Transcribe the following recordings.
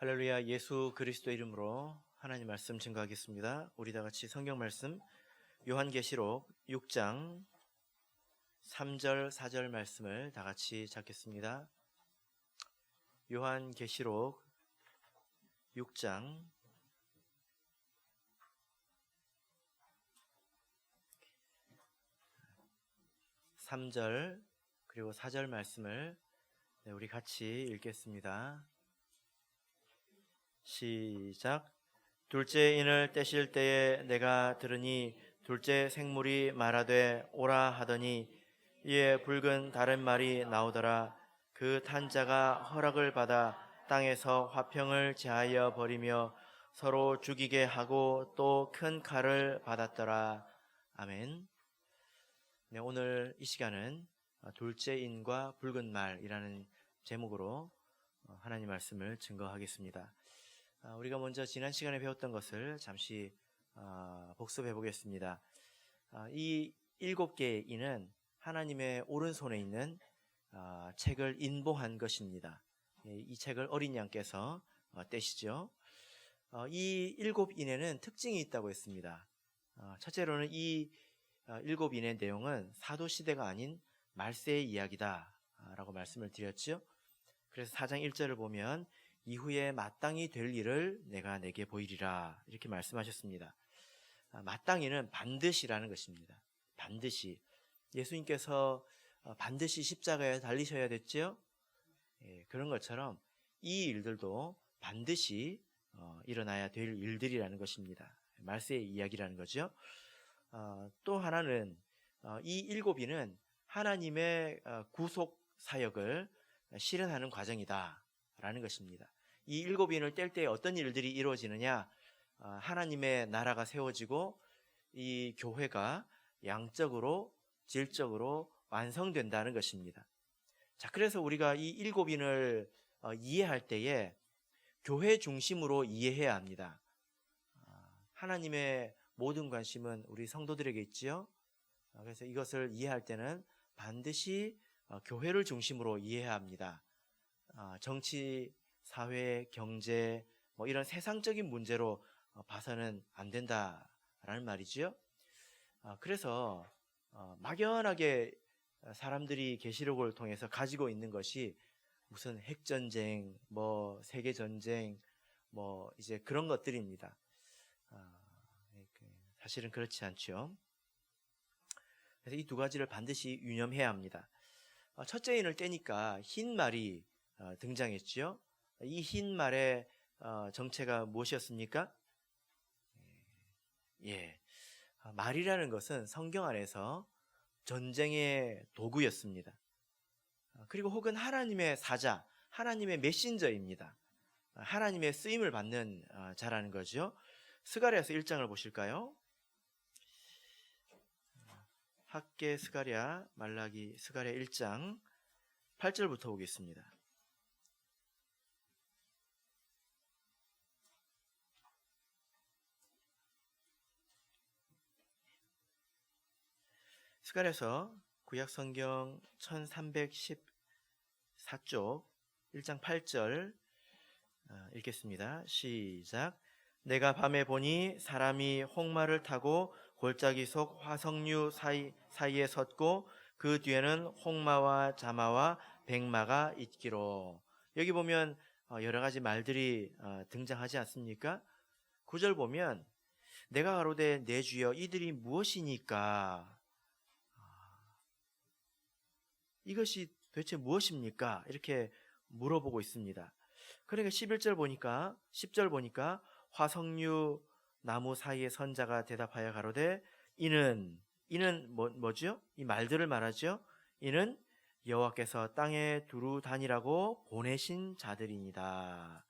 할렐루야. 예수 그리스도 이름으로 하나님 말씀 증거하겠습니다. 우리 다 같이 성경 말씀 요한계시록 6장 3절 4절 말씀을 다 같이 찾겠습니다. 요한계시록 6장 3절 그리고 4절 말씀을 우리 같이 읽겠습니다. 시작. 둘째 인을 떼실 때에 내가 들으니 둘째 생물이 말하되 오라 하더니 이에 붉은 다른 말이 나오더라. 그 탄 자가 허락을 받아 땅에서 화평을 제하여 버리며 서로 죽이게 하고 또 큰 칼을 받았더라. 아멘. 네, 오늘 이 시간은 둘째 인과 붉은 말이라는 제목으로 하나님 말씀을 증거하겠습니다. 우리가 먼저 지난 시간에 배웠던 것을 잠시 복습해 보겠습니다. 이 7개의 인은 하나님의 오른손에 있는 책을 인봉한 것입니다. 이 책을 어린 양께서 떼시죠. 이 7인에는 특징이 있다고 했습니다. 첫째로는 이 7인의 내용은 사도시대가 아닌 말세의 이야기다 라고 말씀을 드렸죠. 그래서 4장 1절을 보면 이후에 마땅히 될 일을 내가 내게 보이리라 이렇게 말씀하셨습니다. 마땅히는 반드시라는 것입니다. 반드시. 예수님께서 반드시 십자가에 달리셔야 됐죠. 그런 것처럼 이 일들도 반드시 일어나야 될 일들이라는 것입니다. 말세의 이야기라는 거죠. 또 하나는 이 7인은 하나님의 구속 사역을 실현하는 과정이다 라는 것입니다. 이 7인을 뗄 때 어떤 일들이 이루어지느냐, 하나님의 나라가 세워지고 이 교회가 양적으로 질적으로 완성된다는 것입니다. 자, 그래서 우리가 이 7인을 이해할 때에 교회 중심으로 이해해야 합니다. 하나님의 모든 관심은 우리 성도들에게 있지요. 그래서 이것을 이해할 때는 반드시 교회를 중심으로 이해해야 합니다. 정치, 사회, 경제 이런 세상적인 문제로 봐서는 안 된다라는 말이지요. 그래서 막연하게 사람들이 계시록을 통해서 가지고 있는 것이 무슨 핵전쟁, 세계전쟁, 이제 그런 것들입니다. 사실은 그렇지 않죠. 그래서 이 두 가지를 반드시 유념해야 합니다. 첫째 인을 떼니까 흰 말이 등장했지요. 이 흰 말의 정체가 무엇이었습니까? 말이라는 것은 성경 안에서 전쟁의 도구였습니다. 그리고 혹은 하나님의 사자, 하나님의 메신저입니다. 하나님의 쓰임을 받는 자라는 거죠. 스가랴서 1장을 보실까요? 학개 스가랴, 말라기 스가랴 1장 8절부터 보겠습니다. 스가랴서 구약성경 1314쪽 1장 8절 읽겠습니다. 시작. 내가 밤에 보니 사람이 홍마를 타고 골짜기 속 화석류 사이에 섰고 그 뒤에는 홍마와 자마와 백마가 있기로. 여기 보면 여러 가지 말들이 등장하지 않습니까? 9절 보면 내가 가로되 내 주여 이들이 무엇이니까, 이것이 도대체 무엇입니까? 이렇게 물어보고 있습니다. 그러니까 10절 보니까 화석류 나무 사이에 선 자가 대답하여 가로되 이는 뭐죠? 이 말들을 말하죠. 이는 여호와께서 땅에 두루 다니라고 보내신 자들이니다.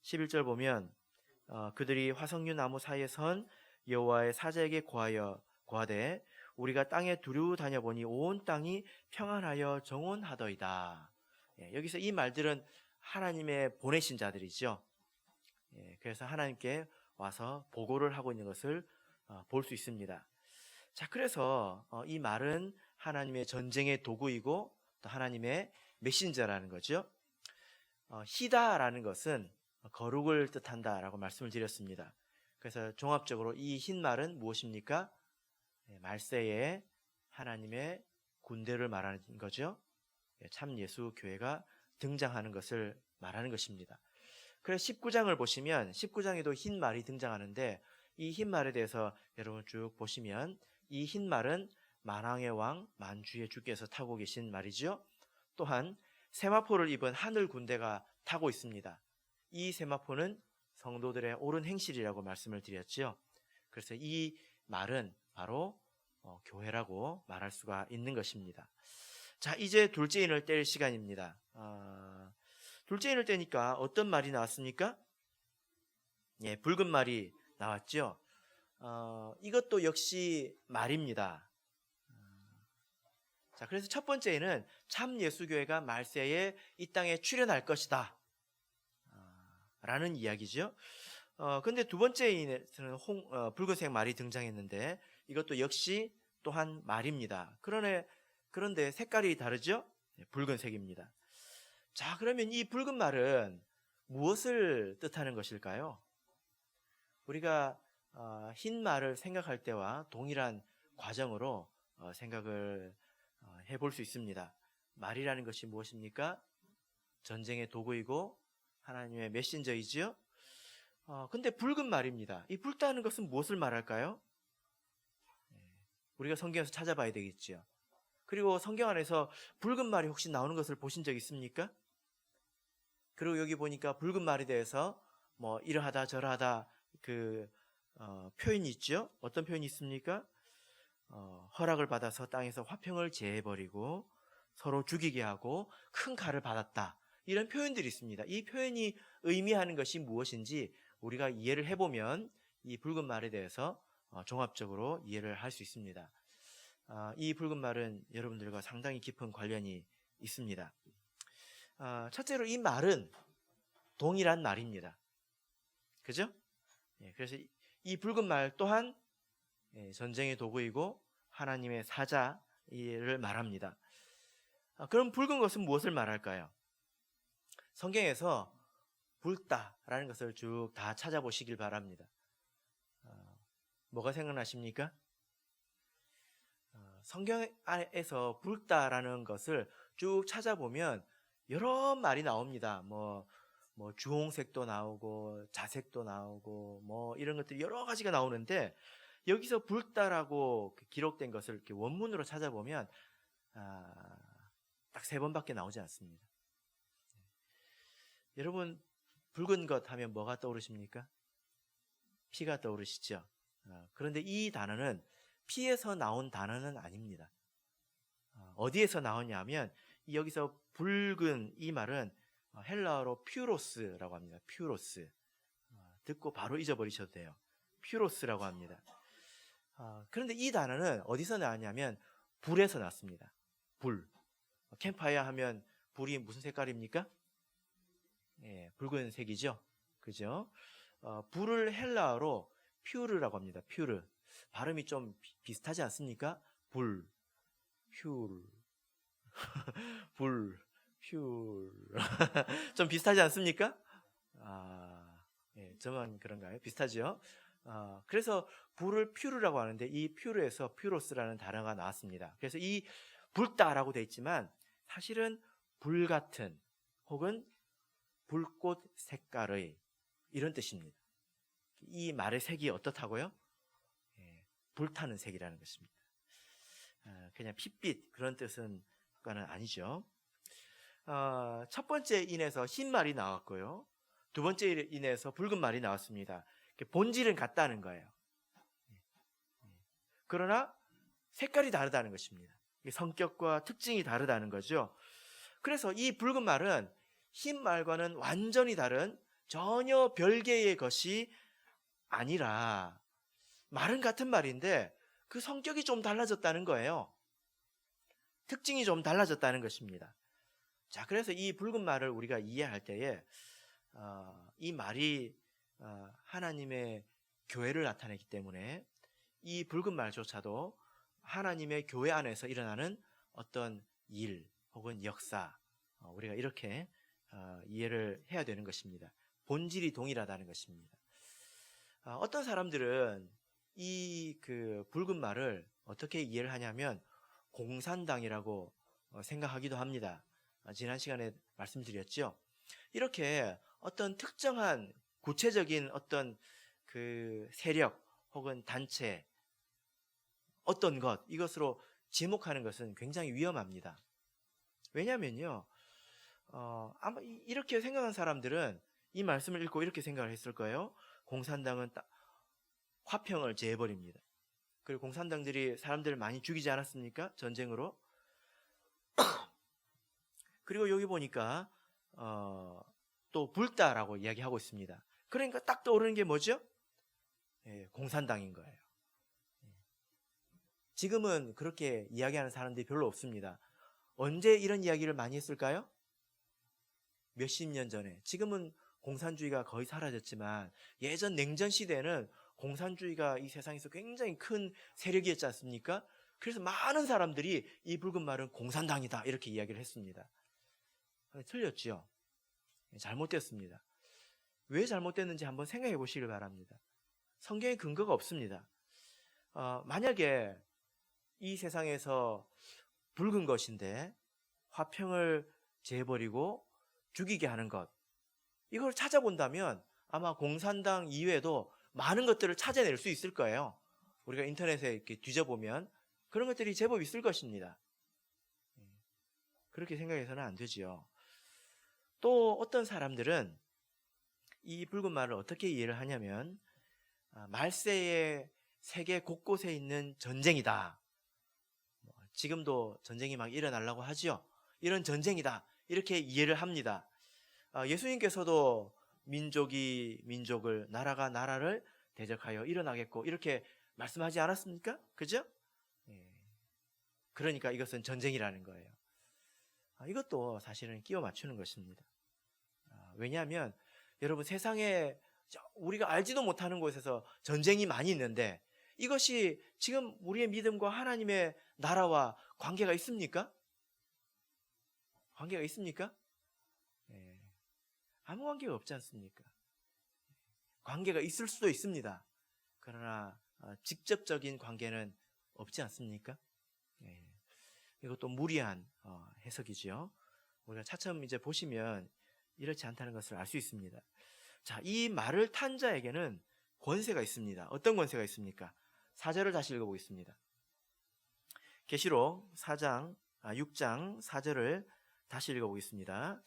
11절 보면 그들이 화석류 나무 사이에 선 여호와의 사자에게 고하되 우리가 땅에 두루 다녀보니 온 땅이 평안하여 정온하더이다. 여기서 이 말들은 하나님의 보내신 자들이죠. 그래서 하나님께 와서 보고를 하고 있는 것을 볼 수 있습니다. 자, 그래서 이 말은 하나님의 전쟁의 도구이고 또 하나님의 메신저라는 거죠. 희다라는 것은 거룩을 뜻한다라고 말씀을 드렸습니다. 그래서 종합적으로 이 흰 말은 무엇입니까? 말세에 하나님의 군대를 말하는 거죠. 참 예수 교회가 등장하는 것을 말하는 것입니다. 그래서 19장을 보시면 19장에도 흰 말이 등장하는데 이 흰 말에 대해서 여러분 쭉 보시면 이 흰 말은 만왕의 왕 만주의 주께서 타고 계신 말이죠. 또한 세마포를 입은 하늘 군대가 타고 있습니다. 이 세마포는 성도들의 옳은 행실이라고 말씀을 드렸죠. 그래서 이 말은 바로 교회라고 말할 수가 있는 것입니다. 자, 이제 둘째 인을 뗄 시간입니다. 둘째 인을 떼니까 어떤 말이 나왔습니까? 예, 붉은 말이 나왔죠. 이것도 역시 말입니다. 자, 그래서 첫 번째는 참 예수교회가 말세에 이 땅에 출현할 것이다 라는 이야기죠. 근데 두 번째에는 붉은색 말이 등장했는데 이것도 역시 또한 말입니다. 그런데 색깔이 다르죠? 네, 붉은색입니다. 자, 그러면 이 붉은 말은 무엇을 뜻하는 것일까요? 우리가 흰 말을 생각할 때와 동일한 과정으로 생각을 해볼 수 있습니다. 말이라는 것이 무엇입니까? 전쟁의 도구이고 하나님의 메신저이지요. 근데 붉은 말입니다. 이 붉다는 것은 무엇을 말할까요? 우리가 성경에서 찾아봐야 되겠죠. 그리고 성경 안에서 붉은 말이 혹시 나오는 것을 보신 적 있습니까? 그리고 여기 보니까 붉은 말에 대해서 뭐 이러하다 저러하다 표현이 있죠. 어떤 표현이 있습니까? 허락을 받아서 땅에서 화평을 제해버리고 서로 죽이게 하고 큰 칼을 받았다. 이런 표현들이 있습니다. 이 표현이 의미하는 것이 무엇인지 우리가 이해를 해보면 이 붉은 말에 대해서 종합적으로 이해를 할 수 있습니다. 이 붉은 말은 여러분들과 상당히 깊은 관련이 있습니다. 첫째로 이 말은 동일한 말입니다. 그죠? 그래서 이 붉은 말 또한 전쟁의 도구이고 하나님의 사자를 말합니다. 그럼 붉은 것은 무엇을 말할까요? 성경에서 붉다라는 것을 쭉 다 찾아보시길 바랍니다. 뭐가 생각나십니까? 성경에서 붉다라는 것을 쭉 찾아보면 여러 말이 나옵니다. 뭐 주홍색도 나오고 자색도 나오고 뭐 이런 것들이 여러 가지가 나오는데 여기서 붉다라고 기록된 것을 이렇게 원문으로 찾아보면 딱 3번밖에 나오지 않습니다. 여러분 붉은 것 하면 뭐가 떠오르십니까? 피가 떠오르시죠? 그런데 이 단어는 피에서 나온 단어는 아닙니다. 어디에서 나오냐면 여기서 붉은 이 말은 헬라어로 퓨로스라고 합니다. 퓨로스. 듣고 바로 잊어버리셔도 돼요. 퓨로스라고 합니다. 그런데 이 단어는 어디서 나왔냐면 불에서 났습니다. 불. 캠파이어 하면 불이 무슨 색깔입니까? 예, 붉은색이죠. 그죠? 불을 헬라어로 퓨르라고 합니다. 퓨르. 발음이 좀 비슷하지 않습니까? 불, 퓨르, 불, 퓨르. 좀 비슷하지 않습니까? 예, 저만 그런가요? 비슷하죠? 그래서 불을 퓨르라고 하는데 이 퓨르에서 퓨로스라는 단어가 나왔습니다. 그래서 이 붉다라고 되어 있지만 사실은 불 같은 혹은 불꽃 색깔의 이런 뜻입니다. 이 말의 색이 어떻다고요? 예, 불타는 색이라는 것입니다. 그냥 핏빛 그런 뜻은 아니죠. 첫 번째 인에서 흰 말이 나왔고요. 두 번째 인에서 붉은 말이 나왔습니다. 본질은 같다는 거예요. 그러나 색깔이 다르다는 것입니다. 성격과 특징이 다르다는 거죠. 그래서 이 붉은 말은 흰 말과는 완전히 다른 전혀 별개의 것이 아니라 말은 같은 말인데 그 성격이 좀 달라졌다는 거예요. 특징이 좀 달라졌다는 것입니다. 자, 그래서 이 붉은 말을 우리가 이해할 때에 이 말이 하나님의 교회를 나타내기 때문에 이 붉은 말조차도 하나님의 교회 안에서 일어나는 어떤 일 혹은 역사 우리가 이렇게 이해를 해야 되는 것입니다. 본질이 동일하다는 것입니다. 어떤 사람들은 이 붉은 말을 어떻게 이해를 하냐면 공산당이라고 생각하기도 합니다. 지난 시간에 말씀드렸죠. 이렇게 어떤 특정한 구체적인 어떤 세력 혹은 단체, 어떤 것, 이것으로 지목하는 것은 굉장히 위험합니다. 왜냐하면요, 아마 이렇게 생각한 사람들은 이 말씀을 읽고 이렇게 생각을 했을 거예요. 공산당은 화평을 제해버립니다. 그리고 공산당들이 사람들을 많이 죽이지 않았습니까? 전쟁으로. 그리고 여기 보니까 또 불다라고 이야기하고 있습니다. 그러니까 딱 떠오르는 게 뭐죠? 공산당인 거예요. 지금은 그렇게 이야기하는 사람들이 별로 없습니다. 언제 이런 이야기를 많이 했을까요? 몇십 년 전에. 지금은 공산주의가 거의 사라졌지만 예전 냉전 시대에는 공산주의가 이 세상에서 굉장히 큰 세력이었지 않습니까? 그래서 많은 사람들이 이 붉은 말은 공산당이다 이렇게 이야기를 했습니다. 틀렸죠. 잘못됐습니다. 왜 잘못됐는지 한번 생각해 보시길 바랍니다. 성경에 근거가 없습니다. 만약에 이 세상에서 붉은 것인데 화평을 재버리고 죽이게 하는 것, 이걸 찾아본다면 아마 공산당 이외에도 많은 것들을 찾아낼 수 있을 거예요. 우리가 인터넷에 이렇게 뒤져보면 그런 것들이 제법 있을 것입니다. 그렇게 생각해서는 안 되지요. 또 어떤 사람들은 이 붉은 말을 어떻게 이해를 하냐면 말세의 세계 곳곳에 있는 전쟁이다. 지금도 전쟁이 막 일어나려고 하죠. 이런 전쟁이다. 이렇게 이해를 합니다. 예수님께서도 민족이 민족을, 나라가 나라를 대적하여 일어나겠고 이렇게 말씀하지 않았습니까? 그죠? 그러니까 이것은 전쟁이라는 거예요. 이것도 사실은 끼워 맞추는 것입니다. 왜냐하면 여러분, 세상에 우리가 알지도 못하는 곳에서 전쟁이 많이 있는데 이것이 지금 우리의 믿음과 하나님의 나라와 관계가 있습니까? 관계가 있습니까? 아무 관계가 없지 않습니까? 관계가 있을 수도 있습니다. 그러나 직접적인 관계는 없지 않습니까? 이것도 무리한 해석이죠. 우리가 차츰 이제 보시면 이렇지 않다는 것을 알 수 있습니다. 자, 이 말을 탄 자에게는 권세가 있습니다. 어떤 권세가 있습니까? 4절을 다시 읽어보겠습니다. 계시록 6장 4절을 다시 읽어보겠습니다.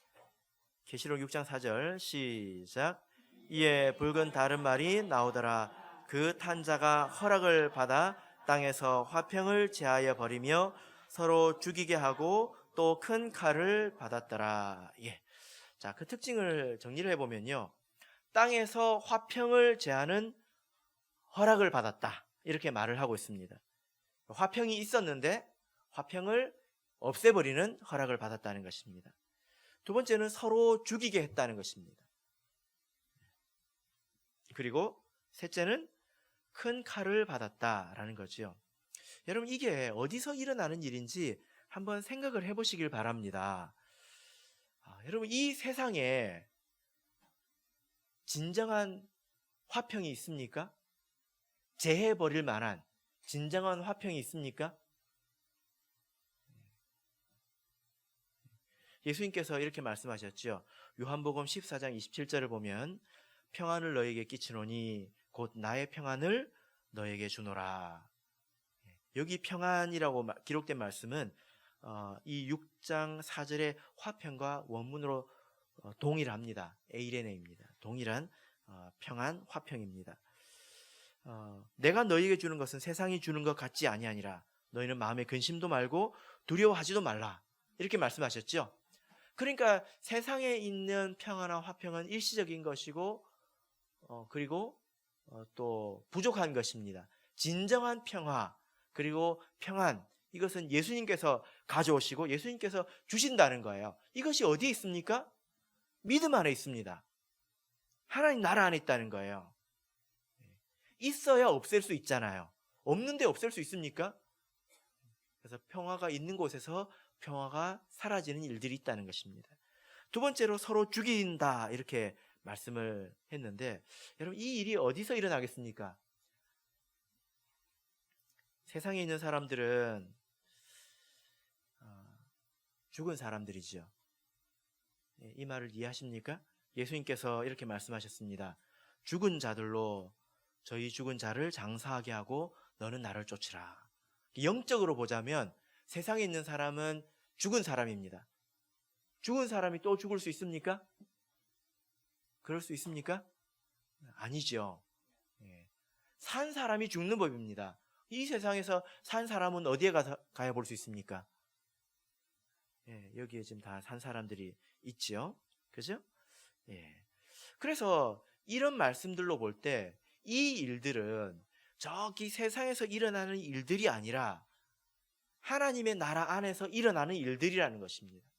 계시록 6장 4절 시작. 이에 붉은 다른 말이 나오더라. 그 탄 자가 허락을 받아 땅에서 화평을 제하여 버리며 서로 죽이게 하고 또 큰 칼을 받았더라. 자, 그 특징을 정리를 해보면요, 땅에서 화평을 제하는 허락을 받았다 이렇게 말을 하고 있습니다. 화평이 있었는데 화평을 없애버리는 허락을 받았다는 것입니다. 두 번째는 서로 죽이게 했다는 것입니다. 그리고 셋째는 큰 칼을 받았다라는 거죠. 여러분, 이게 어디서 일어나는 일인지 한번 생각을 해보시길 바랍니다. 여러분, 이 세상에 진정한 화평이 있습니까? 재해버릴 만한 진정한 화평이 있습니까? 예수님께서 이렇게 말씀하셨죠. 요한복음 14장 27절을 보면 평안을 너에게 끼치노니 곧 나의 평안을 너에게 주노라. 여기 평안이라고 기록된 말씀은 이 6장 4절의 화평과 원문으로 동일합니다. 에이레네입니다. 동일한 평안, 화평입니다. 내가 너희에게 주는 것은 세상이 주는 것 같지 아니하니라. 너희는 마음에 근심도 말고 두려워하지도 말라. 이렇게 말씀하셨죠. 그러니까 세상에 있는 평안과 화평은 일시적인 것이고 그리고 또 부족한 것입니다. 진정한 평화 그리고 평안, 이것은 예수님께서 가져오시고 예수님께서 주신다는 거예요. 이것이 어디에 있습니까? 믿음 안에 있습니다. 하나님 나라 안에 있다는 거예요. 있어야 없앨 수 있잖아요. 없는데 없앨 수 있습니까? 그래서 평화가 있는 곳에서 평화가 사라지는 일들이 있다는 것입니다. 두 번째로 서로 죽인다 이렇게 말씀을 했는데, 여러분 이 일이 어디서 일어나겠습니까? 세상에 있는 사람들은 죽은 사람들이죠. 이 말을 이해하십니까? 예수님께서 이렇게 말씀하셨습니다. 죽은 자들로 저희 죽은 자를 장사하게 하고 너는 나를 쫓으라. 영적으로 보자면 세상에 있는 사람은 죽은 사람입니다. 죽은 사람이 또 죽을 수 있습니까? 그럴 수 있습니까? 아니죠. 산 사람이 죽는 법입니다. 이 세상에서 산 사람은 어디에 가야 볼 수 있습니까? 여기에 지금 다 산 사람들이 있죠. 그죠? 그래서 이런 말씀들로 볼 때 이 일들은 저기 세상에서 일어나는 일들이 아니라 하나님의 나라 안에서 일어나는 일들이라는 것입니다.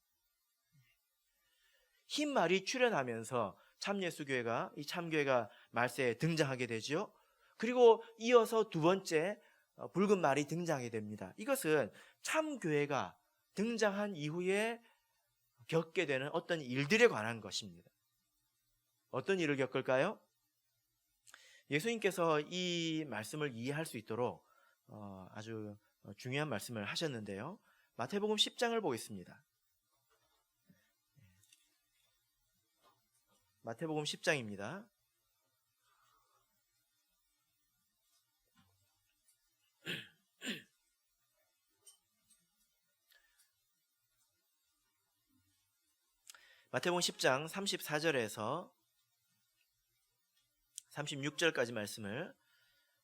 흰 말이 출현하면서 참예수교회가, 이 참교회가 말세에 등장하게 되죠. 그리고 이어서 두 번째 붉은 말이 등장하게 됩니다. 이것은 참교회가 등장한 이후에 겪게 되는 어떤 일들에 관한 것입니다. 어떤 일을 겪을까요? 예수님께서 이 말씀을 이해할 수 있도록 아주 중요한 말씀을 하셨는데요. 마태복음 10장을 보겠습니다. 마태복음 10장입니다. 마태복음 10장 34절에서 36절까지 말씀을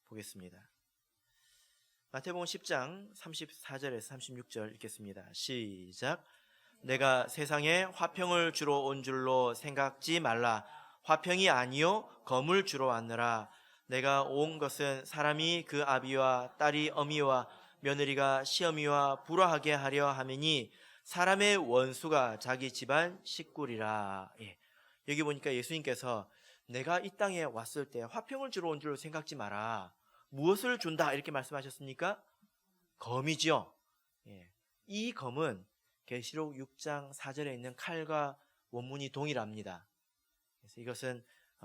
보겠습니다. 마태복음 10장 34절에서 36절 읽겠습니다. 시작. 내가 세상에 화평을 주러 온 줄로 생각지 말라. 화평이 아니요 검을 주러 왔느라. 내가 온 것은 사람이 그 아비와 딸이 어미와 며느리가 시어미와 불화하게 하려 함이니 사람의 원수가 자기 집안 식구리라. 여기 보니까 예수님께서 내가 이 땅에 왔을 때 화평을 주러 온 줄로 생각지 마라. 무엇을 준다 이렇게 말씀하셨습니까? 검이죠. 이 검은 계시록 6장 4절에 있는 칼과 원문이 동일합니다. 그래서 이것은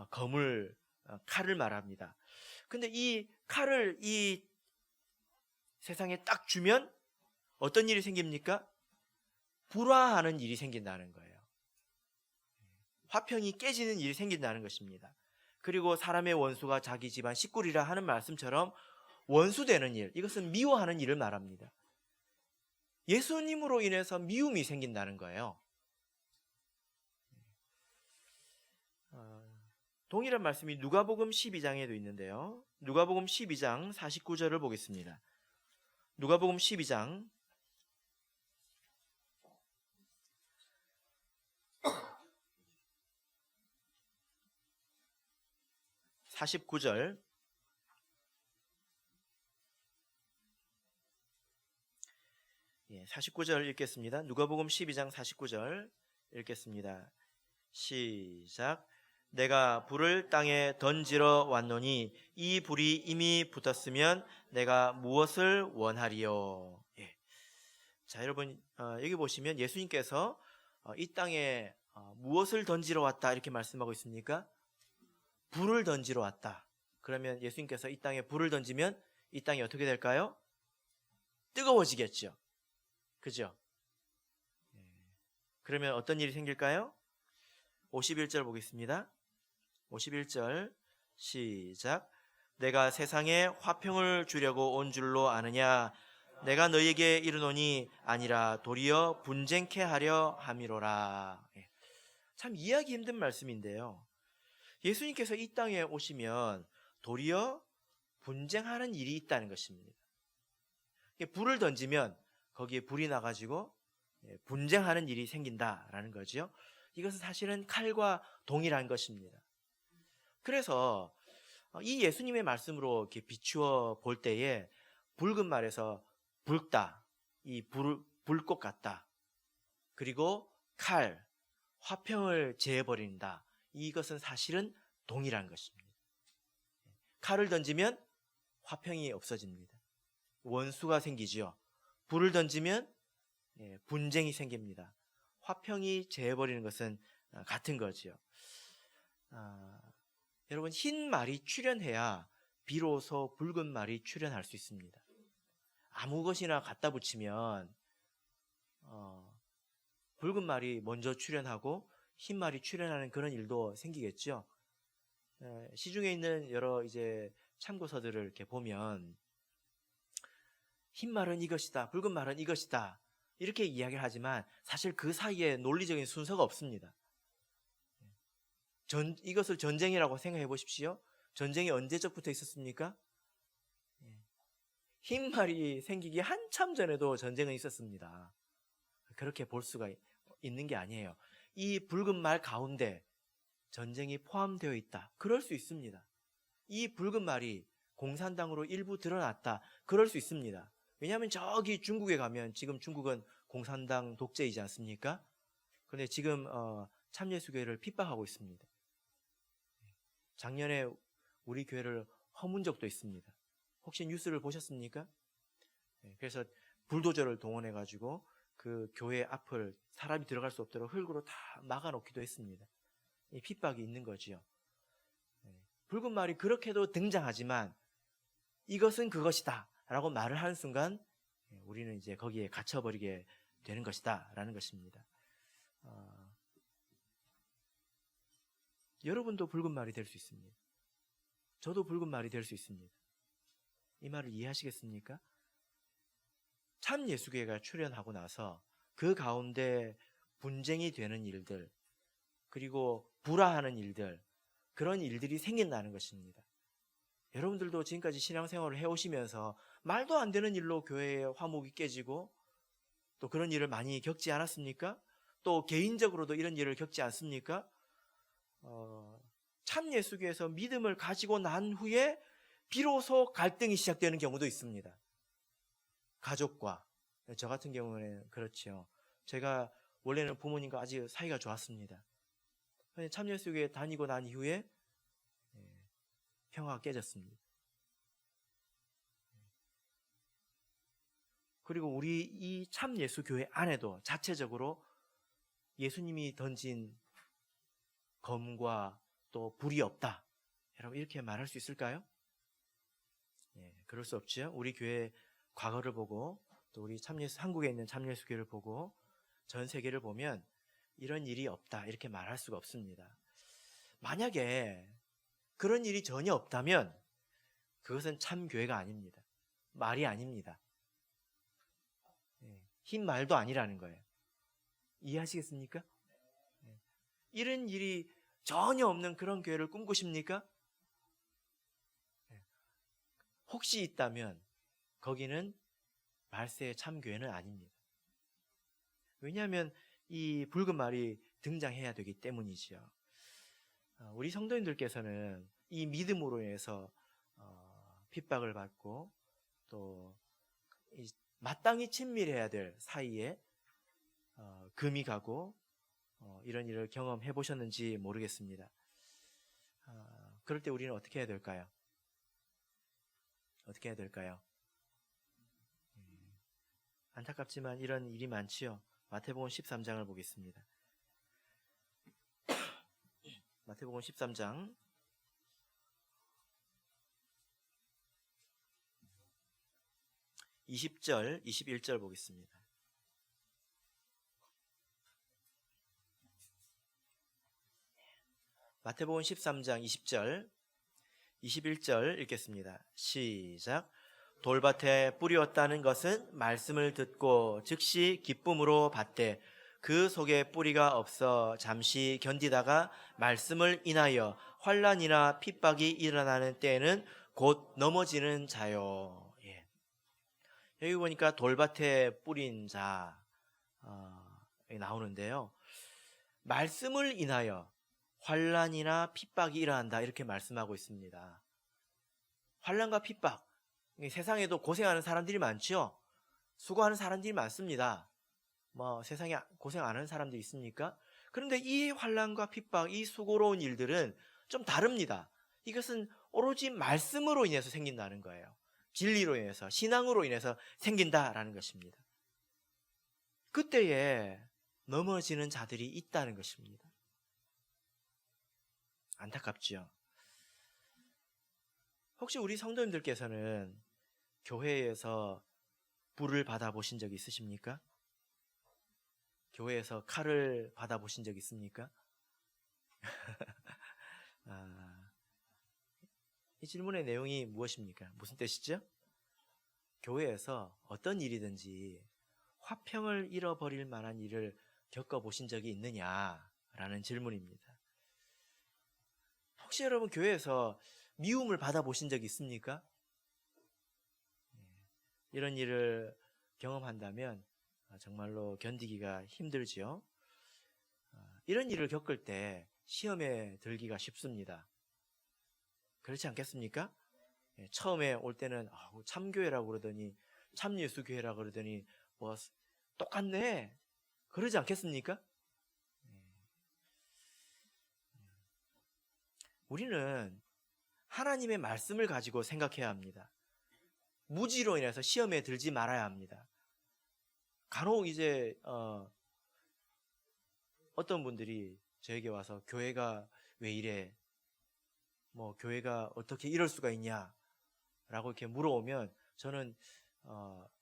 칼을 말합니다. 근데 이 칼을 이 세상에 딱 주면 어떤 일이 생깁니까? 불화하는 일이 생긴다는 거예요. 화평이 깨지는 일이 생긴다는 것입니다. 그리고 사람의 원수가 자기 집안 식구리라 하는 말씀처럼 원수되는 일, 이것은 미워하는 일을 말합니다. 예수님으로 인해서 미움이 생긴다는 거예요. 동일한 말씀이 누가복음 12장에도 있는데요. 누가복음 12장 49절을 보겠습니다. 누가복음 12장 49절. 예, 49절 읽겠습니다. 누가복음 12장 49절 읽겠습니다. 시작. 내가 불을 땅에 던지러 왔노니 이 불이 이미 붙었으면 내가 무엇을 원하리요? 예. 자, 여러분 여기 보시면 예수님께서 이 땅에 무엇을 던지러 왔다 이렇게 말씀하고 있습니까? 불을 던지러 왔다. 그러면 예수님께서 이 땅에 불을 던지면 이 땅이 어떻게 될까요? 뜨거워지겠죠. 그죠? 그러면 어떤 일이 생길까요? 51절 보겠습니다. 51절 시작. 내가 세상에 화평을 주려고 온 줄로 아느냐? 내가 너희에게 이르노니 아니라 도리어 분쟁케 하려 함이로라. 참 이해하기 힘든 말씀인데요. 예수님께서 이 땅에 오시면 도리어 분쟁하는 일이 있다는 것입니다. 불을 던지면 거기에 불이 나가지고 분쟁하는 일이 생긴다라는 거죠. 이것은 사실은 칼과 동일한 것입니다. 그래서 이 예수님의 말씀으로 이렇게 비추어 볼 때에 붉은 말에서 붉다, 이 불꽃 같다, 그리고 칼, 화평을 제해버린다. 이것은 사실은 동일한 것입니다. 칼을 던지면 화평이 없어집니다. 원수가 생기지요. 불을 던지면 분쟁이 생깁니다. 화평이 제해버리는 것은 같은 거지요. 여러분, 흰 말이 출현해야 비로소 붉은 말이 출현할 수 있습니다. 아무 것이나 갖다 붙이면 붉은 말이 먼저 출현하고 흰 말이 출현하는 그런 일도 생기겠죠. 시중에 있는 여러 이제 참고서들을 이렇게 보면 흰 말은 이것이다, 붉은 말은 이것이다 이렇게 이야기를 하지만 사실 그 사이에 논리적인 순서가 없습니다. 이것을 전쟁이라고 생각해 보십시오. 전쟁이 언제적부터 있었습니까? 흰 말이 생기기 한참 전에도 전쟁은 있었습니다. 그렇게 볼 수가 있는 게 아니에요. 이 붉은 말 가운데 전쟁이 포함되어 있다. 그럴 수 있습니다. 이 붉은 말이 공산당으로 일부 드러났다. 그럴 수 있습니다. 왜냐하면 저기 중국에 가면 지금 중국은 공산당 독재이지 않습니까? 그런데 지금 참예수교회를 핍박하고 있습니다. 작년에 우리 교회를 허문 적도 있습니다. 혹시 뉴스를 보셨습니까? 그래서 불도저를 동원해가지고 그 교회 앞을 사람이 들어갈 수 없도록 흙으로 다 막아놓기도 했습니다. 이 핍박이 있는 거지요. 붉은 말이 그렇게도 등장하지만 이것은 그것이다 라고 말을 하는 순간 우리는 이제 거기에 갇혀버리게 되는 것이다 라는 것입니다. 여러분도 붉은 말이 될 수 있습니다. 저도 붉은 말이 될 수 있습니다. 이 말을 이해하시겠습니까? 참 예수교회가 출현하고 나서 그 가운데 분쟁이 되는 일들, 그리고 불화하는 일들, 그런 일들이 생긴다는 것입니다. 여러분들도 지금까지 신앙생활을 해오시면서 말도 안 되는 일로 교회의 화목이 깨지고 또 그런 일을 많이 겪지 않았습니까? 또 개인적으로도 이런 일을 겪지 않습니까? 참 예수교회에서 믿음을 가지고 난 후에 비로소 갈등이 시작되는 경우도 있습니다. 가족과, 저 같은 경우는 그렇죠. 제가 원래는 부모님과 아주 사이가 좋았습니다. 참 예수교회 다니고 난 이후에 평화가 깨졌습니다. 그리고 우리 이 참 예수교회 안에도 자체적으로 예수님이 던진 검과 또 불이 없다. 여러분 이렇게 말할 수 있을까요? 그럴 수 없죠. 우리 교회 과거를 보고 또 우리 한국에 있는 참예수교회를 보고 전 세계를 보면 이런 일이 없다 이렇게 말할 수가 없습니다. 만약에 그런 일이 전혀 없다면 그것은 참 교회가 아닙니다. 말이 아닙니다. 흰 말도 아니라는 거예요. 이해하시겠습니까? 이런 일이 전혀 없는 그런 교회를 꿈꾸십니까? 혹시 있다면 거기는 말세의 참 교회는 아닙니다. 왜냐하면 이 붉은 말이 등장해야 되기 때문이지요. 우리 성도님들께서는 이 믿음으로 인해서 핍박을 받고 또 마땅히 친밀해야 될 사이에 금이 가고 이런 일을 경험해 보셨는지 모르겠습니다. 그럴 때 우리는 어떻게 해야 될까요? 어떻게 해야 될까요? 안타깝지만 이런 일이 많지요. 마태복음 13장을 보겠습니다. 마태복음 13장 20절, 21절 보겠습니다. 마태복음 13장 20절, 21절 읽겠습니다. 시작. 돌밭에 뿌리였다는 것은 말씀을 듣고 즉시 기쁨으로 받되 그 속에 뿌리가 없어 잠시 견디다가 말씀을 인하여 환난이나 핍박이 일어나는 때에는 곧 넘어지는 자요. 여기 보니까 돌밭에 뿌린 자 나오는데요. 말씀을 인하여 환난이나 핍박이 일어난다 이렇게 말씀하고 있습니다. 환난과 핍박, 세상에도 고생하는 사람들이 많죠. 수고하는 사람들이 많습니다. 세상에 고생 안 하는 사람들이 있습니까? 그런데 이 환난과 핍박, 이 수고로운 일들은 좀 다릅니다. 이것은 오로지 말씀으로 인해서 생긴다는 거예요. 진리로 인해서, 신앙으로 인해서 생긴다라는 것입니다. 그때에 넘어지는 자들이 있다는 것입니다. 안타깝죠. 혹시 우리 성도님들께서는 교회에서 불을 받아보신 적 있으십니까? 교회에서 칼을 받아보신 적 있습니까? 이 질문의 내용이 무엇입니까? 무슨 뜻이죠? 교회에서 어떤 일이든지 화평을 잃어버릴 만한 일을 겪어보신 적이 있느냐라는 질문입니다. 혹시 여러분 교회에서 미움을 받아보신 적이 있습니까? 이런 일을 경험한다면 정말로 견디기가 힘들지요. 이런 일을 겪을 때 시험에 들기가 쉽습니다. 그렇지 않겠습니까? 처음에 올 때는 참교회라고 그러더니 참예수교회라고 그러더니 뭐 똑같네 그러지 않겠습니까? 우리는 하나님의 말씀을 가지고 생각해야 합니다. 무지로 인해서 시험에 들지 말아야 합니다. 간혹 이제 어떤 분들이 저에게 와서 교회가 왜 이래? 뭐 교회가 어떻게 이럴 수가 있냐? 라고 이렇게 물어오면 저는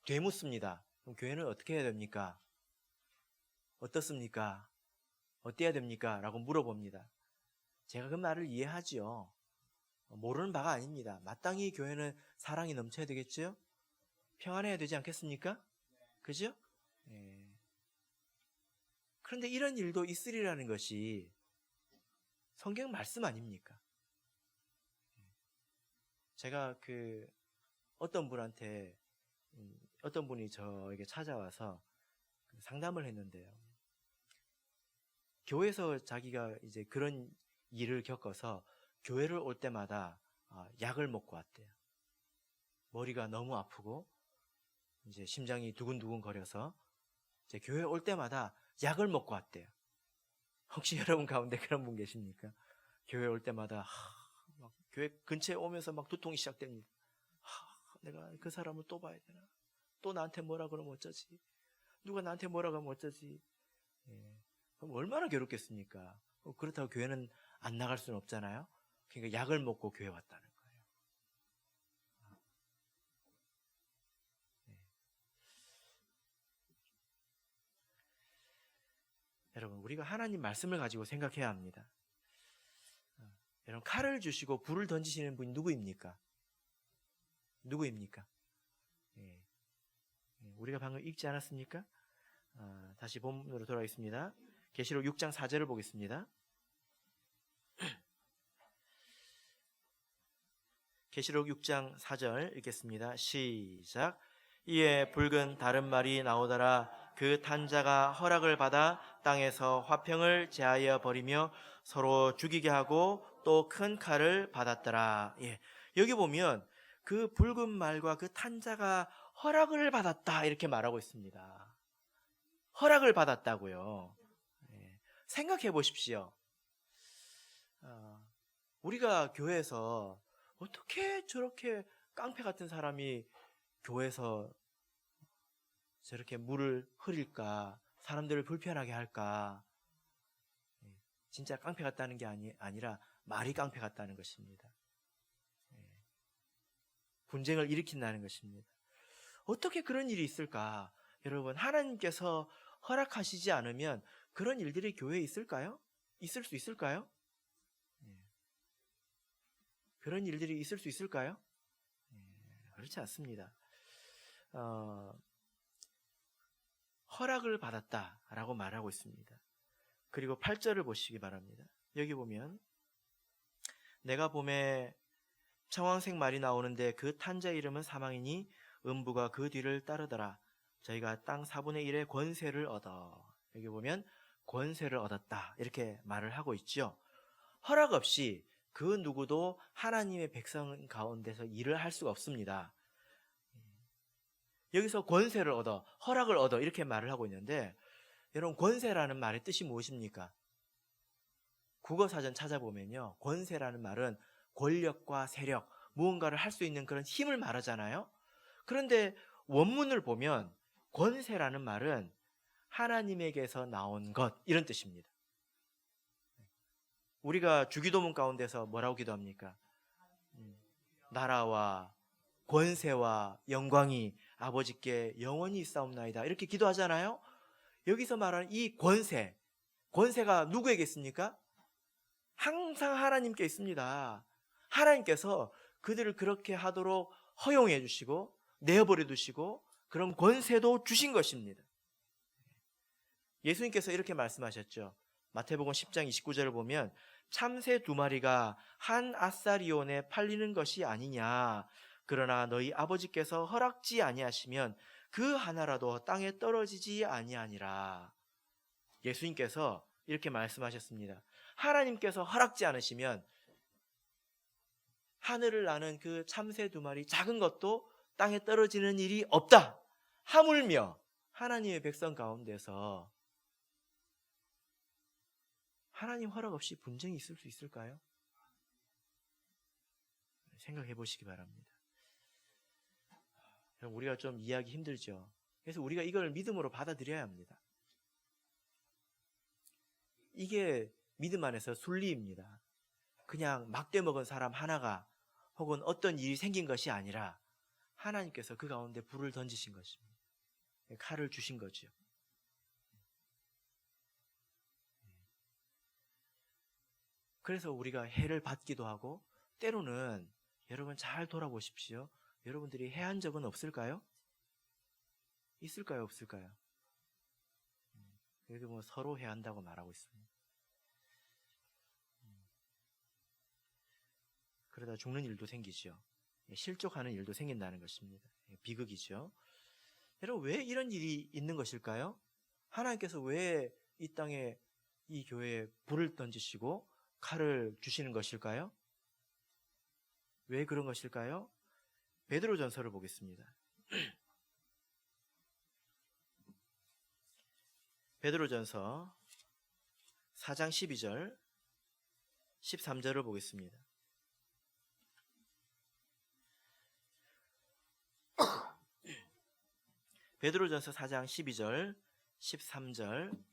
되묻습니다. 그럼 교회는 어떻게 해야 됩니까? 어떻습니까? 어때야 됩니까? 라고 물어봅니다. 제가 그 말을 이해하지요. 모르는 바가 아닙니다. 마땅히 교회는 사랑이 넘쳐야 되겠죠? 평안해야 되지 않겠습니까? 그죠? 예. 그런데 이런 일도 있으리라는 것이 성경 말씀 아닙니까? 제가 어떤 분한테 어떤 분이 저에게 찾아와서 상담을 했는데요. 교회에서 자기가 이제 그런 일을 겪어서 교회를 올 때마다 약을 먹고 왔대요. 머리가 너무 아프고 이제 심장이 두근두근 거려서 이제 교회 올 때마다 약을 먹고 왔대요. 혹시 여러분 가운데 그런 분 계십니까? 교회 올 때마다 막 교회 근처에 오면서 막 두통이 시작됩니다. 내가 그 사람을 또 봐야 되나? 또 나한테 뭐라 그러면 어쩌지? 누가 나한테 뭐라 그러면 어쩌지? 그럼 얼마나 괴롭겠습니까? 그렇다고 교회는 안 나갈 수는 없잖아요. 그러니까 약을 먹고 교회 왔다는 거예요. 여러분, 우리가 하나님 말씀을 가지고 생각해야 합니다. 여러분, 칼을 주시고 불을 던지시는 분이 누구입니까? 누구입니까? 우리가 방금 읽지 않았습니까? 다시 본문으로 돌아가겠습니다. 계시록 6장 4절을 보겠습니다. 계시록 6장 4절 읽겠습니다. 시작. 이에 붉은 다른 말이 나오더라. 그 탄자가 허락을 받아 땅에서 화평을 제하여 버리며 서로 죽이게 하고 또 큰 칼을 받았더라. 여기 보면 그 붉은 말과 그 탄자가 허락을 받았다 이렇게 말하고 있습니다. 허락을 받았다고요. 생각해 보십시오. 우리가 교회에서 어떻게 저렇게 깡패 같은 사람이 교회에서 저렇게 물을 흐릴까? 사람들을 불편하게 할까? 진짜 깡패 같다는 게 아니라 말이 깡패 같다는 것입니다. 분쟁을 일으킨다는 것입니다. 어떻게 그런 일이 있을까? 여러분, 하나님께서 허락하시지 않으면 그런 일들이 교회에 있을까요? 있을 수 있을까요? 그런 일들이 있을 수 있을까요? 그렇지 않습니다. 허락을 받았다라고 말하고 있습니다. 그리고 8절을 보시기 바랍니다. 여기 보면 내가 봄에 청황색 말이 나오는데 그 탄자 이름은 사망이니 음부가 그 뒤를 따르더라. 저희가 땅 4분의 1의 권세를 얻어. 여기 보면 권세를 얻었다 이렇게 말을 하고 있죠. 허락 없이 그 누구도 하나님의 백성 가운데서 일을 할 수가 없습니다. 여기서 권세를 얻어, 허락을 얻어 이렇게 말을 하고 있는데 여러분 권세라는 말의 뜻이 무엇입니까? 국어사전 찾아보면요. 권세라는 말은 권력과 세력, 무언가를 할 수 있는 그런 힘을 말하잖아요. 그런데 원문을 보면 권세라는 말은 하나님에게서 나온 것 이런 뜻입니다. 우리가 주기도문 가운데서 뭐라고 기도합니까? 나라와 권세와 영광이 아버지께 영원히 있사옵나이다. 이렇게 기도하잖아요. 여기서 말하는 이 권세가 누구에게 있습니까? 항상 하나님께 있습니다. 하나님께서 그들을 그렇게 하도록 허용해 주시고 내어버려 두시고 그런 권세도 주신 것입니다. 예수님께서 이렇게 말씀하셨죠. 마태복음 10장 29절을 보면 참새 2마리가 한 아사리온에 팔리는 것이 아니냐. 그러나 너희 아버지께서 허락지 아니하시면 그 하나라도 땅에 떨어지지 아니하니라. 예수님께서 이렇게 말씀하셨습니다. 하나님께서 허락지 않으시면 하늘을 나는 그 참새 2마리 작은 것도 땅에 떨어지는 일이 없다. 하물며 하나님의 백성 가운데서 하나님 허락 없이 분쟁이 있을 수 있을까요? 생각해 보시기 바랍니다. 우리가 좀 이해하기 힘들죠. 그래서 우리가 이걸 믿음으로 받아들여야 합니다. 이게 믿음 안에서 순리입니다. 그냥 막대 먹은 사람 하나가 혹은 어떤 일이 생긴 것이 아니라 하나님께서 그 가운데 불을 던지신 것입니다. 칼을 주신 거죠. 그래서 우리가 해를 받기도 하고 때로는 여러분 잘 돌아보십시오. 여러분들이 해한 적은 없을까요? 있을까요? 없을까요? 여기 뭐 서로 해한다고 말하고 있습니다. 그러다 죽는 일도 생기죠. 실족하는 일도 생긴다는 것입니다. 비극이죠. 여러분 왜 이런 일이 있는 것일까요? 하나님께서 왜 이 땅에 이 교회에 불을 던지시고 칼을 주시는 것일까요? 왜 그런 것일까요? 베드로전서를 보겠습니다. 베드로전서 4장 12절 13절을 보겠습니다. 베드로전서 4장 12절 13절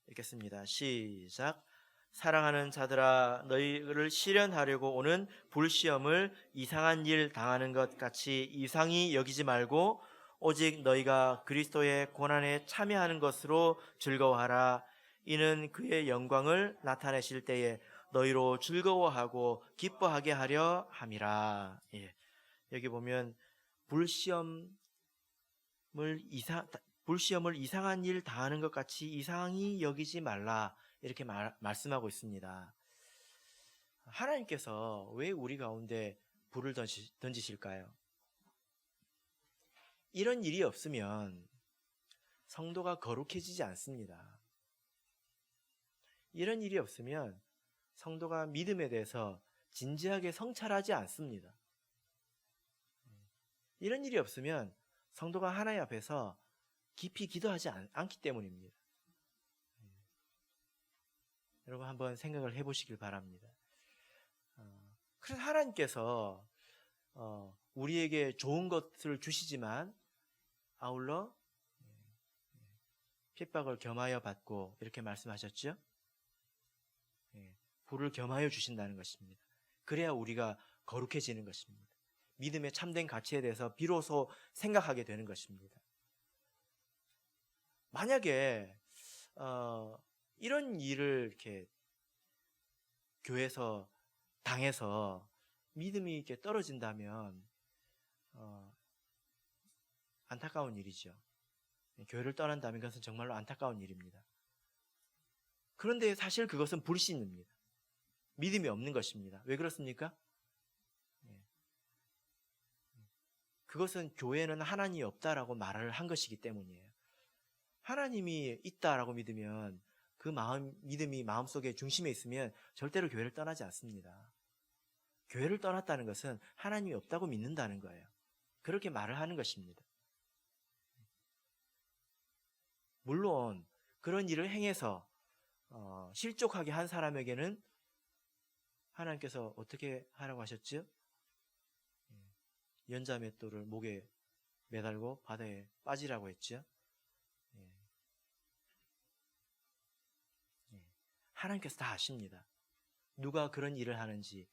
읽겠습니다. 시작. 사랑하는 자들아 너희를 시련하려고 오는 불시험을 이상한 일 당하는 것 같이 이상히 여기지 말고 오직 너희가 그리스도의 고난에 참여하는 것으로 즐거워하라. 이는 그의 영광을 나타내실 때에 너희로 즐거워하고 기뻐하게 하려 함이라. 예. 여기 보면 불시험을 이상한 일 당하는 것 같이 이상히 여기지 말라. 이렇게 말씀하고 있습니다. 하나님께서 왜 우리 가운데 불을 던지실까요? 이런 일이 없으면 성도가 거룩해지지 않습니다. 이런 일이 없으면 성도가 믿음에 대해서 진지하게 성찰하지 않습니다. 이런 일이 없으면 성도가 하나님 앞에서 깊이 기도하지 않기 때문입니다. 여러분 한번 생각을 해보시길 바랍니다. 그래서 하나님께서 우리에게 좋은 것을 주시지만 아울러 핍박을 겸하여 받고 이렇게 말씀하셨죠? 불을 겸하여 주신다는 것입니다. 그래야 우리가 거룩해지는 것입니다. 믿음의 참된 가치에 대해서 비로소 생각하게 되는 것입니다. 만약에 이런 일을 이렇게 교회에서 당해서 믿음이 이렇게 떨어진다면 안타까운 일이죠. 교회를 떠난다면 그것은 정말로 안타까운 일입니다. 그런데 사실 그것은 불신입니다. 믿음이 없는 것입니다. 왜 그렇습니까? 그것은 교회는 하나님이 없다라고 말을 한 것이기 때문이에요. 하나님이 있다라고 믿으면 그 믿음이 마음속에 중심에 있으면 절대로 교회를 떠나지 않습니다. 교회를 떠났다는 것은 하나님이 없다고 믿는다는 거예요. 그렇게 말을 하는 것입니다. 물론 그런 일을 행해서 실족하게 한 사람에게는 하나님께서 어떻게 하라고 하셨죠? 연자맷돌을 목에 매달고 바다에 빠지라고 했죠. 하나님께서 다 아십니다. 누가 그런 일을 하는지,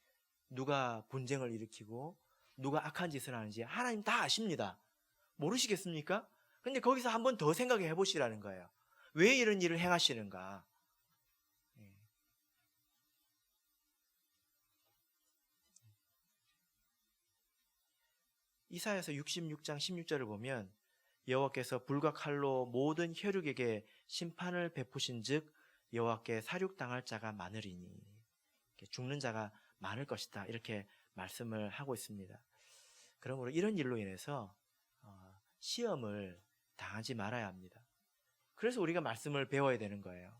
누가 분쟁을 일으키고 누가 악한 짓을 하는지 하나님 다 아십니다. 모르시겠습니까? 근데 거기서 한 번 더 생각해 보시라는 거예요. 왜 이런 일을 행하시는가? 이사야서 66장 16절을 보면 여호와께서 불과 칼로 모든 혈육에게 심판을 베푸신즉 여호와께 사륙당할 자가 많으리니, 죽는 자가 많을 것이다, 이렇게 말씀을 하고 있습니다. 그러므로 이런 일로 인해서 시험을 당하지 말아야 합니다. 그래서 우리가 말씀을 배워야 되는 거예요.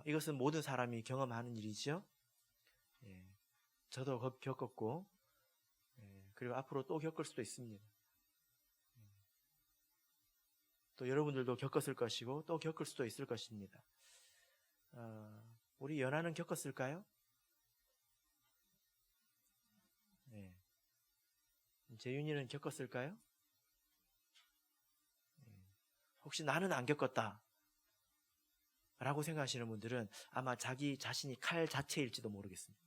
이것은 모든 사람이 경험하는 일이죠. 저도 겪었고, 그리고 앞으로 또 겪을 수도 있습니다. 또 여러분들도 겪었을 것이고 또 겪을 수도 있을 것입니다. 우리 연하는 겪었을까요? 네. 재윤이는 겪었을까요? 혹시 나는 안 겪었다 라고 생각하시는 분들은 아마 자기 자신이 칼 자체일지도 모르겠습니다.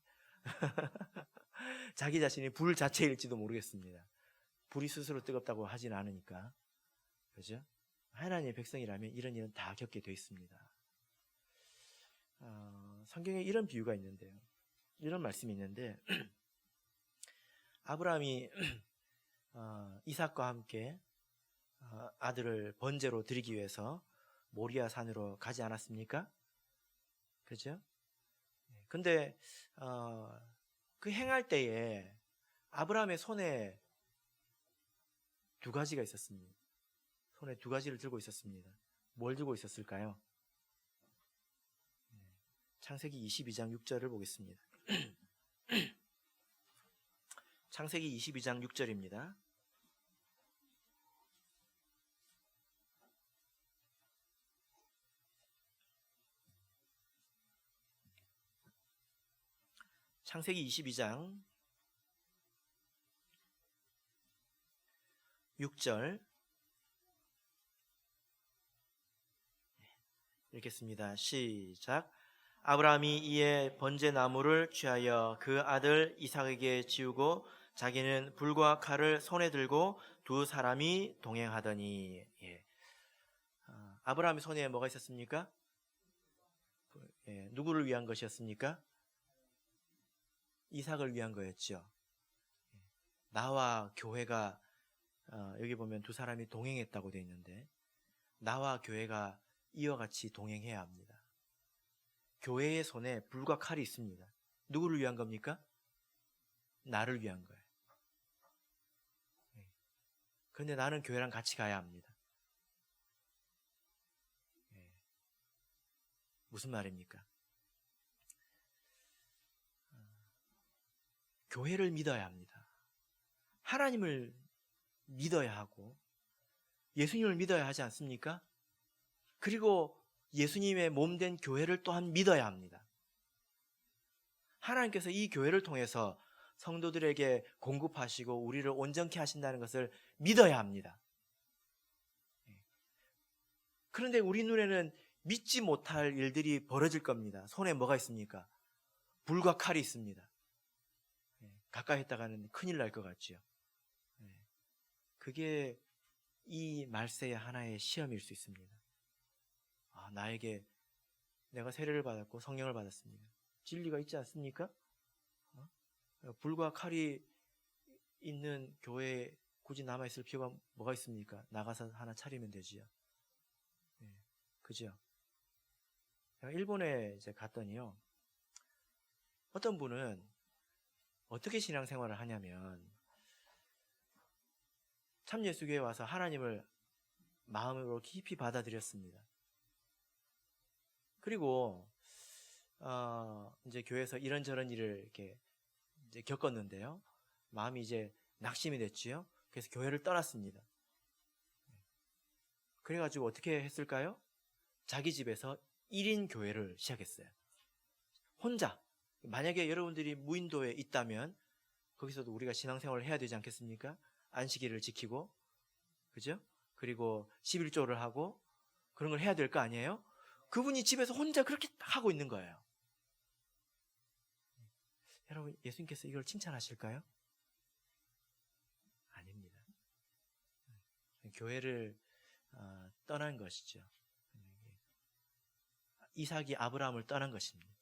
자기 자신이 불 자체일지도 모르겠습니다. 불이 스스로 뜨겁다고 하진 않으니까. 그죠? 하나님의 백성이라면 이런 일은 다 겪게 되어 있습니다. 성경에 이런 비유가 있는데요. 이런 말씀이 있는데 아브라함이 이삭과 함께 아들을 번제로 드리기 위해서 모리아 산으로 가지 않았습니까? 그죠? 근데 그 행할 때에 아브라함의 손에 두 가지가 있었습니다. 손에 두 가지를 들고 있었습니다. 뭘 들고 있었을까요? 창세기 22장 6절을 보겠습니다. 창세기 22장 6절입니다. 창세기 22장 6절 읽겠습니다. 시작. 아브라함이 이에 번제 나무를 취하여 그 아들 이삭에게 지우고 자기는 불과 칼을 손에 들고 두 사람이 동행하더니. 아브라함의 손에 뭐가 있었습니까? 누구를 위한 것이었습니까? 이삭을 위한 거였죠. 나와 교회가 여기 보면 두 사람이 동행했다고 되어 있는데 나와 교회가 이와 같이 동행해야 합니다. 교회의 손에 불과 칼이 있습니다. 누구를 위한 겁니까? 나를 위한 거예요. 그런데 나는 교회랑 같이 가야 합니다. 무슨 말입니까? 교회를 믿어야 합니다. 하나님을 믿어야 하고 예수님을 믿어야 하지 않습니까? 그리고 예수님의 몸된 교회를 또한 믿어야 합니다. 하나님께서 이 교회를 통해서 성도들에게 공급하시고 우리를 온전케 하신다는 것을 믿어야 합니다. 그런데 우리 눈에는 믿지 못할 일들이 벌어질 겁니다. 손에 뭐가 있습니까? 불과 칼이 있습니다. 가까이 했다가는 큰일 날 것 같죠. 그게 이 말세의 하나의 시험일 수 있습니다. 나에게 내가 세례를 받았고 성령을 받았습니다. 진리가 있지 않습니까? 불과 칼이 있는 교회에 굳이 남아있을 필요가 뭐가 있습니까? 나가서 하나 차리면 되지요. 그죠? 제가 일본에 이제 갔더니요. 어떤 분은 어떻게 신앙생활을 하냐면 참예수교에 와서 하나님을 마음으로 깊이 받아들였습니다. 그리고 이제 교회에서 이런저런 일을 이렇게 이제 겪었는데요. 마음이 이제 낙심이 됐지요. 그래서 교회를 떠났습니다. 그래가지고 어떻게 했을까요? 자기 집에서 1인 교회를 시작했어요. 혼자. 만약에 여러분들이 무인도에 있다면 거기서도 우리가 신앙생활을 해야 되지 않겠습니까? 안식일을 지키고, 그죠? 그리고 11조를 하고 그런 걸 해야 될 거 아니에요? 그분이 집에서 혼자 그렇게 하고 있는 거예요. 여러분, 예수님께서 이걸 칭찬하실까요? 아닙니다. 교회를 떠난 것이죠. 이삭이 아브라함을 떠난 것입니다.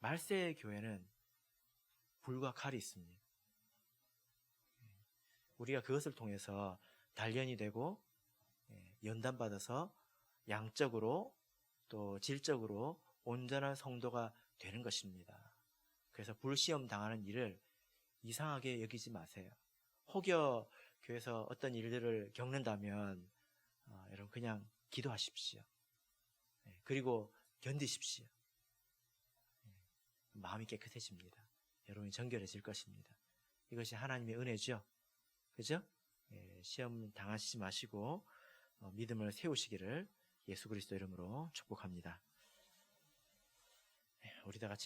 말세의 교회는 불과 칼이 있습니다. 우리가 그것을 통해서 단련이 되고 연단받아서 양적으로 또 질적으로 온전한 성도가 되는 것입니다. 그래서 불시험 당하는 일을 이상하게 여기지 마세요. 혹여 교회에서 어떤 일들을 겪는다면 여러분 그냥 기도하십시오. 그리고 견디십시오. 마음이 깨끗해집니다. 여러분이 정결해질 것입니다. 이것이 하나님의 은혜죠. 그죠? 시험 당하시지 마시고 믿음을 세우시기를 예수 그리스도 이름으로 축복합니다. 우리 다 같이